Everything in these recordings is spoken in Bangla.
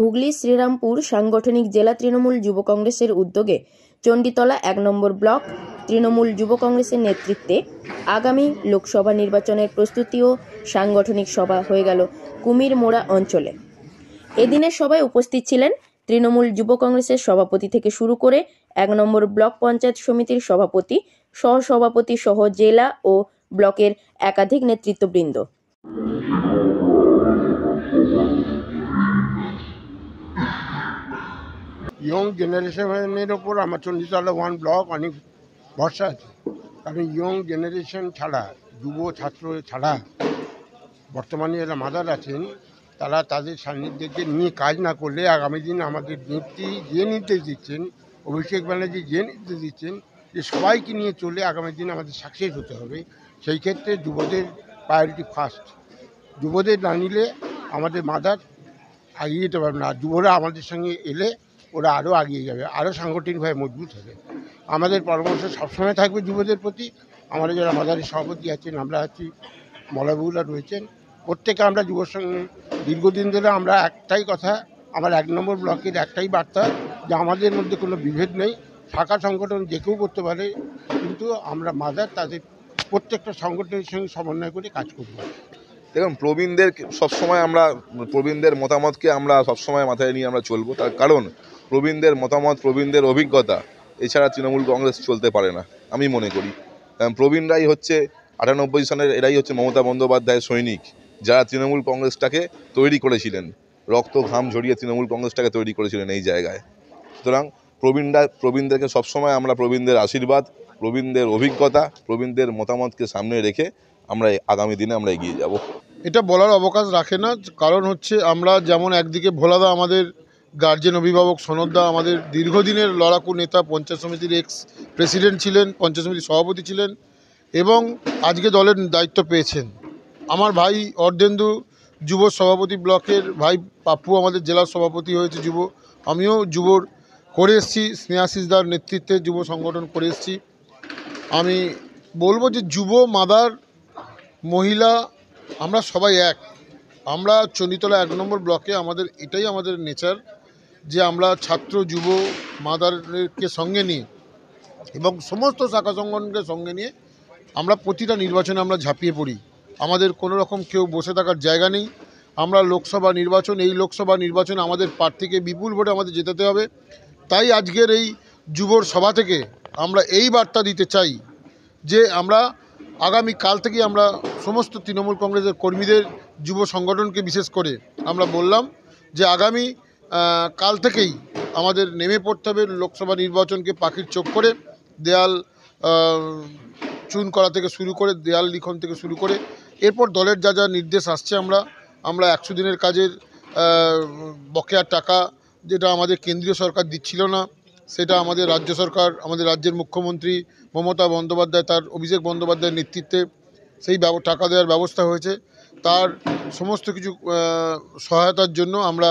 হুগলি শ্রীরামপুর সাংগঠনিক জেলা তৃণমূল যুব কংগ্রেসের উদ্যোগে চণ্ডীতলা ১ নম্বর ব্লক তৃণমূল যুব কংগ্রেসের নেতৃত্বে আগামী লোকসভা নির্বাচনের প্রস্তুতি ও সাংগঠনিক সভা হয়ে গেল কুমিরমোড়া অঞ্চলে। এদিনের সভায় উপস্থিত ছিলেন তৃণমূল যুব কংগ্রেসের সভাপতি থেকে শুরু করে ১ নম্বর ব্লক পঞ্চায়েত সমিতির সভাপতি, সহসভাপতি সহ জেলা ও ব্লকের একাধিক নেতৃত্ববৃন্দ। ইয়ং জেনারেশনের ওপর আমার চণ্ডীতলা 1 ব্লক অনেক ভরসা আছে, কারণ ইয়ং জেনারেশন ছাড়া, যুব ছাত্র ছাড়া বর্তমানে যারা মাদার আছেন তারা তাদের সান্নিধ্যকে নিয়ে কাজ না করলে আগামী দিন আমাদের নেত্রী যে নির্দেশ দিচ্ছেন, অভিষেক ব্যানার্জি যে নির্দেশ দিচ্ছেন যে সবাইকে নিয়ে চলে আগামী দিন আমাদের সাকসেস হতে হবে, সেই ক্ষেত্রে যুবদের প্রায়োরিটি ফার্স্ট। যুবদের না নিলে আমাদের মাদার এগিয়ে যেতে পারবে না। যুবরা আমাদের সঙ্গে এলে ওরা আরও এগিয়ে যাবে, আরও সাংগঠনিকভাবে মজবুত হবে। আমাদের পরামর্শ সবসময় থাকবে যুবদের প্রতি। আমাদের যারা মাদারের সভাপতি আছেন, আমরা আছি, মলাবুলা রয়েছেন, প্রত্যেকে আমরা যুবর সঙ্গে দীর্ঘদিন ধরে আমরা একটাই কথা, আমার ১ নম্বর ব্লকের একটাই বার্তা যে আমাদের মধ্যে কোনো বিভেদ নেই। শাখা সংগঠন যে কেউ করতে পারে, কিন্তু আমরা মাদার তাদের প্রত্যেকটা সংগঠনের সঙ্গে সমন্বয় করে কাজ করব। দেখুন, প্রবীণদের সবসময় আমরা প্রবীণদের মতামতকে আমরা সবসময় মাথায় নিয়ে আমরা চলবো। তার কারণ প্রবীণদের মতামত, প্রবীণদের অভিজ্ঞতা এছাড়া তৃণমূল কংগ্রেস চলতে পারে না আমি মনে করি। প্রবীণরাই হচ্ছে ৯৮ সনের, এরাই হচ্ছে মমতা বন্দ্যোপাধ্যায়ের সৈনিক, যারা তৃণমূল কংগ্রেসটাকে তৈরি করেছিলেন, রক্ত ঘাম ঝরিয়ে তৃণমূল কংগ্রেসটাকে তৈরি করেছিলেন এই জায়গায়। সুতরাং প্রবীণদেরকে সবসময় আমরা প্রবীণদের আশীর্বাদ, প্রবীণদের অভিজ্ঞতা, প্রবীণদের মতামতকে সামনে রেখে আমরা আগামী দিনে আমরা এগিয়ে যাব। এটা বলার অবকাশ রাখে না, কারণ হচ্ছে আমরা যেমন একদিকে ভোলাদা আমাদের গার্জেন অভিভাবক, সনদদা আমাদের দীর্ঘদিনের লড়াকু নেতা, পঞ্চায়েত সমিতির এক্স প্রেসিডেন্ট ছিলেন, পঞ্চায়েত সমিতির সভাপতি ছিলেন এবং আজকে দলের দায়িত্ব পেয়েছেন। আমার ভাই অর্ধেন্দু যুব সভাপতি ব্লকের, ভাই পাপ্পু আমাদের জেলার সভাপতি হয়েছে যুব, আমিও যুবর করে এসেছি, স্নেহাশিসদার নেতৃত্বে যুব সংগঠন করে এসেছি। আমি বলবো যে যুব, মাদার, মহিলা আমরা সবাই এক। আমরা চণ্ডীতলা ১ নম্বর ব্লকে এটাই আমাদের নেচার যে আমরা ছাত্র, যুব, মাদারকে সঙ্গে নিয়ে এবং সমস্ত শাখা সংগঠনকে সঙ্গে নিয়ে আমরা প্রতিটা নির্বাচনে আমরা ঝাঁপিয়ে পড়ি। আমাদের কোনো রকম কেউ বসে থাকার জায়গা নেই। আমরা লোকসভা নির্বাচন, এই লোকসভা নির্বাচনে আমাদের প্রার্থীকে বিপুল ভোটে আমাদের জেতাতে হবে। তাই আজকের এই যুবর সভা থেকে আমরা এই বার্তা দিতে চাই যে আমরা আগামী কাল থেকে আমরা সমস্ত তৃণমূল কংগ্রেসের কর্মীদের, যুব সংগঠনকে বিশেষ করে আমরা বললাম যে আগামী কাল থেকেই আমাদের নেমে পড়তে হবে লোকসভা নির্বাচনকে পাখির চোখ করে, দেয়াল চুন করা থেকে শুরু করে, দেয়াল লিখন থেকে শুরু করে, এরপর দলের যা যা নির্দেশ আসছে আমরা ১০০ দিনের কাজের বকেয়ার টাকা যেটা আমাদের কেন্দ্রীয় সরকার দিচ্ছিল না, সেটা আমাদের রাজ্য সরকার, আমাদের রাজ্যের মুখ্যমন্ত্রী মমতা বন্দ্যোপাধ্যায়, তার অভিষেক বন্দ্যোপাধ্যায়ের নেতৃত্বে সেই টাকা দেওয়ার ব্যবস্থা হয়েছে। তার সমস্ত কিছু সহায়তার জন্য আমরা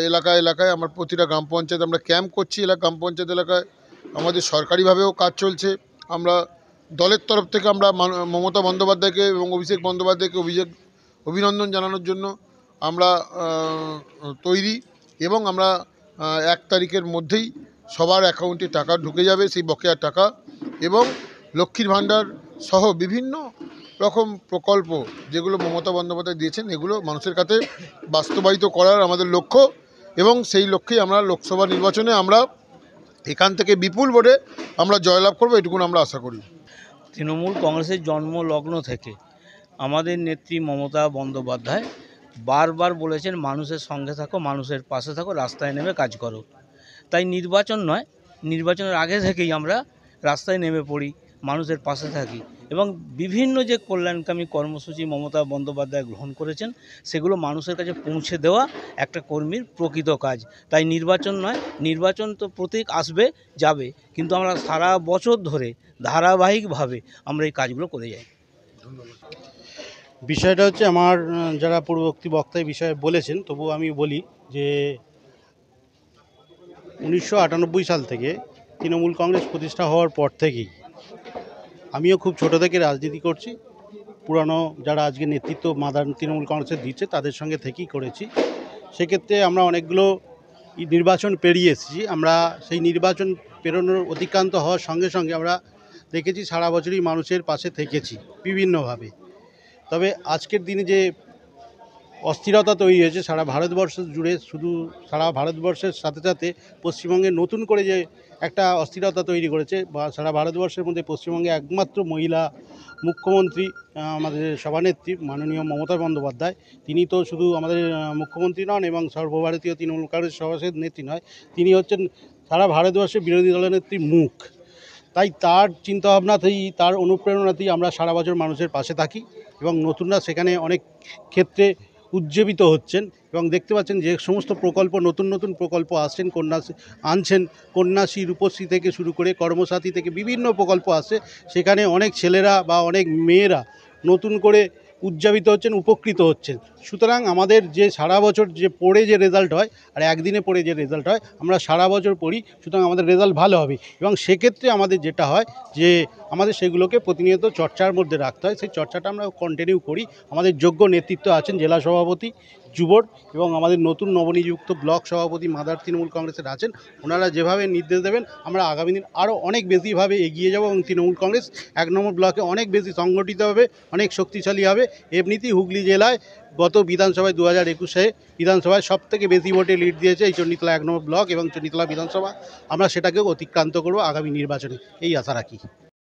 এলাকায় আমরা প্রতিটা গ্রাম পঞ্চায়েত আমরা ক্যাম্প করছি। গ্রাম পঞ্চায়েত এলাকায় আমাদের সরকারিভাবেও কাজ চলছে। আমরা দলের তরফ থেকে আমরা মমতা বন্দ্যোপাধ্যায়কে এবং অভিষেক বন্দ্যোপাধ্যায়কে অভিনন্দন জানানোর জন্য আমরা তৈরি এবং আমরা ১ তারিখের মধ্যেই সবার অ্যাকাউন্টে টাকা ঢুকে যাবে, সেই বকেয়ার টাকা, এবং লক্ষ্মীর ভাণ্ডার সহ বিভিন্ন রকম প্রকল্প যেগুলো মমতা বন্দ্যোপাধ্যায় দিয়েছেন, এগুলো মানুষের কাছে বাস্তবায়িত করার আমাদের লক্ষ্য, এবং সেই লক্ষ্যেই আমরা লোকসভা নির্বাচনে আমরা এখান থেকে বিপুল ভোটে আমরা জয়লাভ করবো, এটুকুন আমরা আশা করি। তৃণমূল কংগ্রেসের জন্মলগ্ন থেকে আমাদের নেত্রী মমতা বন্দ্যোপাধ্যায় বারবার বলেছেন মানুষের সঙ্গে থাকো, মানুষের পাশে থাকো, রাস্তায় নেমে কাজ করো। তাই নির্বাচন নয়, নির্বাচনের আগে থেকেই আমরা রাস্তায় নেমে পড়ি, মানুষের পাশে থাকি এবং বিভিন্ন যে কল্যাণকামী কর্মসূচি মমতা বন্দ্যোপাধ্যায় গ্রহণ করেছেন সেগুলো মানুষের কাছে পৌঁছে দেওয়া একটা কর্মীর প্রকৃত কাজ। তাই নির্বাচন নয়, নির্বাচন তো প্রতীক আসবে যাবে, কিন্তু আমরা সারা বছর ধরে ধারাবাহিকভাবে আমরা এই কাজগুলো করে যাই। বিষয়টা হচ্ছে, আমার যারা পূর্ববর্তী বক্তা এই বিষয়ে বলেছেন, তবু আমি বলি যে ১৯৯৮ সাল থেকে তৃণমূল কংগ্রেস প্রতিষ্ঠা হওয়ার পর থেকেই আমিও খুব ছোট থেকে রাজনীতি করছি। পুরানো যারা আজকে নেতৃত্ব মাদার তৃণমূল কংগ্রেসের দিচ্ছে তাদের সঙ্গে থেকেই করেছি সেক্ষেত্রে আমরা অনেকগুলো নির্বাচন পেরিয়ে এসেছি। আমরা সেই নির্বাচন পেরোনোর অতিক্রান্ত হওয়ার সঙ্গে সঙ্গে আমরা দেখেছি সারা বছরই মানুষের পাশে থেকেছি বিভিন্নভাবে। তবে আজকের দিনে যে অস্থিরতা তৈরি হয়েছে সারা ভারতবর্ষ জুড়ে, শুধু সারা ভারতবর্ষের সাথে সাথে পশ্চিমবঙ্গে নতুন করে যে একটা অস্থিরতা তৈরি করেছে, বা সারা ভারতবর্ষের মধ্যে পশ্চিমবঙ্গে একমাত্র মহিলা মুখ্যমন্ত্রী আমাদের সভানেত্রী মাননীয় মমতা বন্দ্যোপাধ্যায়। তিনি তো শুধু আমাদের মুখ্যমন্ত্রী নন এবং সর্বভারতীয় তৃণমূল কংগ্রেস সভানেত্রী নয়, তিনি হচ্ছেন সারা ভারতবর্ষের বিরোধী দলনেত্রীর মুখ। তাই তার চিন্তাভাবনাতেই, তার অনুপ্রেরণাতেই আমরা সারা বছর মানুষের পাশে থাকি এবং নতুনরা সেখানে অনেক ক্ষেত্রে উজ্জীবিত হচ্ছেন। এবং দেখতে পাচ্ছেন যে সমস্ত প্রকল্প, নতুন নতুন প্রকল্প আনছেন, কন্যাশ্রী, রূপশ্রী থেকে শুরু করে কর্মসাথী থেকে বিভিন্ন প্রকল্প আসছে, সেখানে অনেক ছেলেরা বা অনেক মেয়েরা নতুন করে উজ্জীবিত হচ্ছেন, উপকৃত হচ্ছেন। সুতরাং আমাদের যে সারা বছর যে পড়ে যে রেজাল্ট হয় আর একদিনে পড়ে যে রেজাল্ট হয়, আমরা সারা বছর পড়ি, সুতরাং আমাদের রেজাল্ট ভালো হবে। এবং সেক্ষেত্রে আমাদের যেটা হয় যে আমাদের সেগুলোকে প্রতিনিয়ত চর্চার মধ্যে রাখতে হয়। সেই চর্চাটা আমরা কন্টিনিউ করি। আমাদের যোগ্য নেতৃত্ব আছেন, জেলা সভাপতি, যুবর এবং আমাদের নতুন নবনিযুক্ত ব্লক সভাপতি মাদার তৃণমূল কংগ্রেসের আছেন। ওনারা যেভাবে নির্দেশ দেবেন আমরা আগামী দিন আরও অনেক বেশিভাবে এগিয়ে যাব এবং তৃণমূল কংগ্রেস 1 নম্বর ব্লকে অনেক বেশি সংগঠিত হবে, অনেক শক্তিশালী হবে। এমনিতেই হুগলি জেলায় গত বিধানসভায় 2021 বিধানসভায় সবথেকে বেশি ভোটে লিড দিয়েছে এই চণ্ডীতলা 1 নম্বর ব্লক এবং চণ্ডীতলা বিধানসভা। আমরা সেটাকেও অতিক্রান্ত করব আগামী নির্বাচনে, এই আশা রাখি।